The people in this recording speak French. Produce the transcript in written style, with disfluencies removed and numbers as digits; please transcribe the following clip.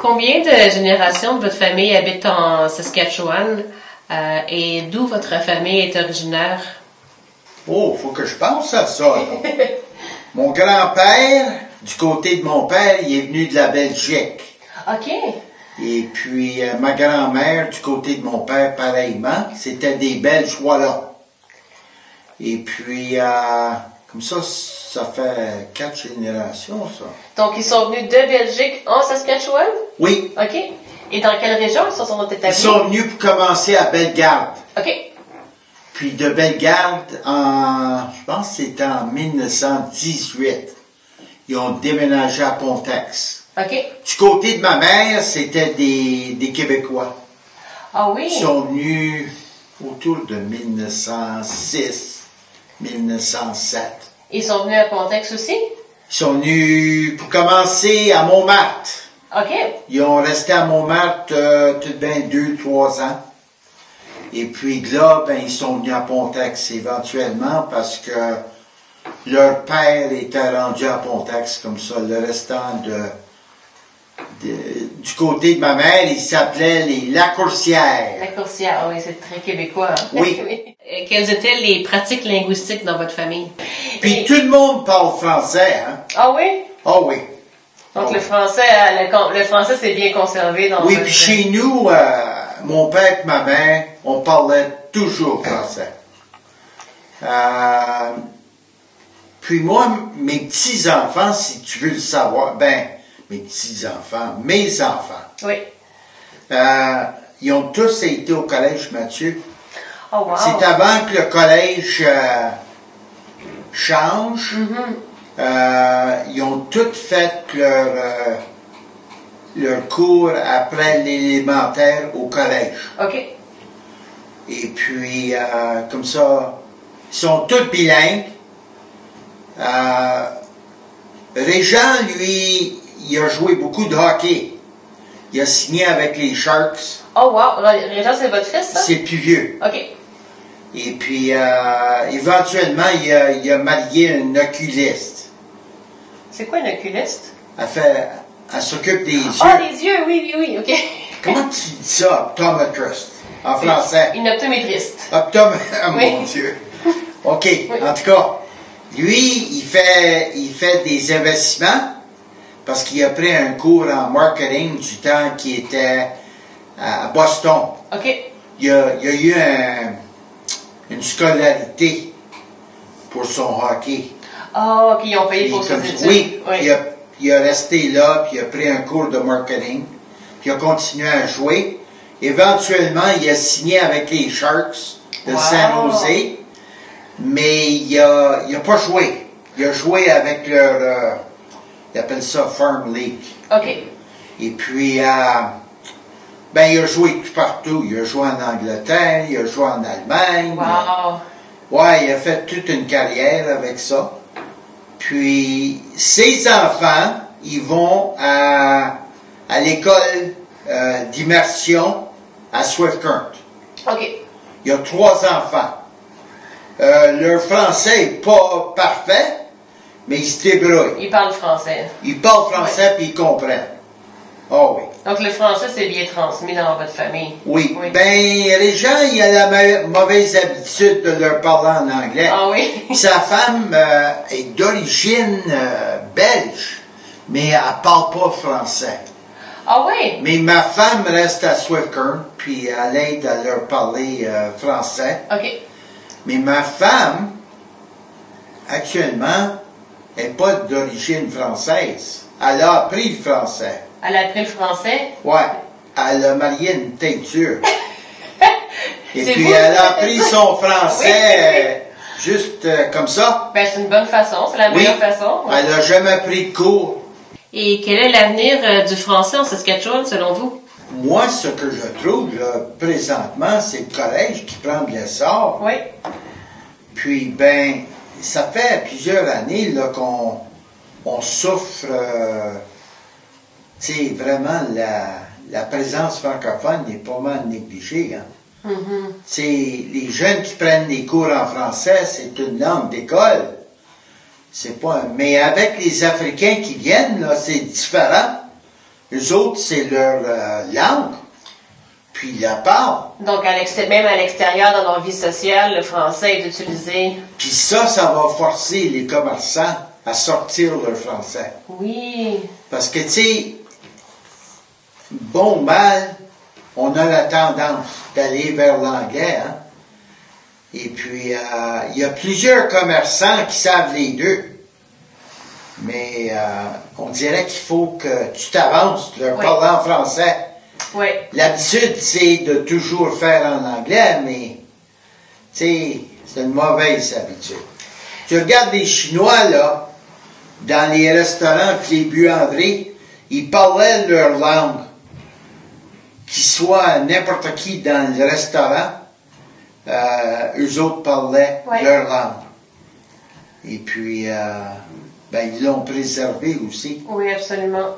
Combien de générations de votre famille habitent en Saskatchewan et d'où votre famille est originaire? Oh, faut que je pense à ça. Mon grand-père, du côté de mon père, il est venu de la Belgique. OK. Et puis, ma grand-mère, du côté de mon père, pareillement, c'était des Belges wallons. Et puis, comme ça fait 4 générations, ça. Donc, ils sont venus de Belgique en Saskatchewan? Oui. OK. Et dans quelle région ils se sont établis? Ils sont venus pour commencer à Bellegarde. OK. Puis de Bellegarde, je pense que c'était en 1918, ils ont déménagé à Pontex. OK. Du côté de ma mère, c'était des Québécois. Ah oui? Ils sont venus autour de 1906, 1907. Ils sont venus à Pontex aussi? Ils sont venus pour commencer à Montmartre. OK. Ils ont resté à Montmartre tout de bien 2-3 ans. Et puis là, ben, ils sont venus à Pontex éventuellement parce que leur père était rendu à Pontex comme ça. Le restant du côté de ma mère, ils s'appelaient les Lacourcières. Lacourcière, oui, c'est très québécois. Hein? Oui. Quelles étaient les pratiques linguistiques dans votre famille? Puis tout le monde parle français, hein? Ah oui? Ah oui. Donc le français c'est bien conservé dans Oui, votre... puis chez nous, mon père et ma mère, on parlait toujours français. Puis moi, mes petits-enfants, si tu veux le savoir, mes enfants, oui. Ils ont tous été au collège Mathieu. Oh wow. C'est avant que le collège change. Ils ont tous fait leur cours après l'élémentaire au collège. OK. Et puis, comme ça, ils sont tous bilingues. Régent, lui, il a joué beaucoup de hockey. Il a signé avec les Sharks. Oh wow! Régent, c'est votre fils, ça? C'est le plus vieux. OK. Et puis, éventuellement, il a marié un oculiste. C'est quoi un oculiste? Elle s'occupe des yeux. Ah, les yeux, oui, OK. Comment tu dis ça, optometrist, en français? Une optométriste. Oh, oui. mon Dieu. OK, oui. En tout cas, lui, il fait des investissements parce qu'il a pris un cours en marketing du temps qui était à Boston. OK. Il a eu une scolarité pour son hockey. Ah, OK, ils ont payé pour ses études. Oui. Il a resté là, puis il a pris un cours de marketing, puis il a continué à jouer. Éventuellement, il a signé avec les Sharks de San Jose, mais il a pas joué. Il a joué avec leur, ils appellent ça Farm League. OK. Et puis, il a joué tout partout. Il a joué en Angleterre, il a joué en Allemagne. Wow. Ouais, il a fait toute une carrière avec ça. Puis, ses enfants, ils vont à l'école d'immersion à Swift Current. OK. Il y a 3 enfants. Leur français n'est pas parfait, mais ils se débrouillent. Ils parlent français. Ils parlent français puis ils comprennent. Oh oui. Donc le français, c'est bien transmis dans votre famille. Oui. Ben, Régent, il a la mauvaise habitude de leur parler en anglais. Ah oui? Sa femme est d'origine belge, mais elle parle pas français. Ah oui? Mais ma femme reste à Swift Current, puis elle aide à leur parler français. OK. Mais ma femme, actuellement, n'est pas d'origine française. Elle a appris le français. Elle a appris le français? Ouais. Elle a marié une teinture. Et C'est puis, vous elle qui a faites appris ça? son français Oui. juste comme ça. Ben, c'est une bonne façon, c'est la Oui. meilleure façon. Elle n'a jamais pris de cours. Et quel est l'avenir du français en Saskatchewan, selon vous? Moi, ce que je trouve, là, présentement, c'est le collège qui prend de l'essor. Oui. Puis, ben, ça fait plusieurs années là, qu'on souffre, tu sais, vraiment, la présence francophone est pas mal négligée. Hein. Mm-hmm. Tu sais, les jeunes qui prennent des cours en français, c'est une langue d'école. C'est pas mais avec les Africains qui viennent, là, c'est différent. Eux autres, c'est leur langue. Puis ils la parlent. Donc, même à l'extérieur, dans leur vie sociale, le français est utilisé. Puis ça va forcer les commerçants à sortir leur français. Oui. Parce que, tu sais, bon ou mal, on a la tendance d'aller vers l'anglais, hein. Et puis, il y a plusieurs commerçants qui savent les deux. Mais on dirait qu'il faut que tu t'avances, leur Oui. parler en français. Oui. L'habitude, c'est de toujours faire en anglais, mais, tu sais, c'est une mauvaise habitude. Tu regardes les Chinois, là, dans les restaurants et les buanderies, ils parlaient leur langue. Qu'ils soient n'importe qui dans le restaurant, eux autres parlaient Ouais. leur langue. Et puis, ben, ils l'ont préservé aussi. Oui, absolument.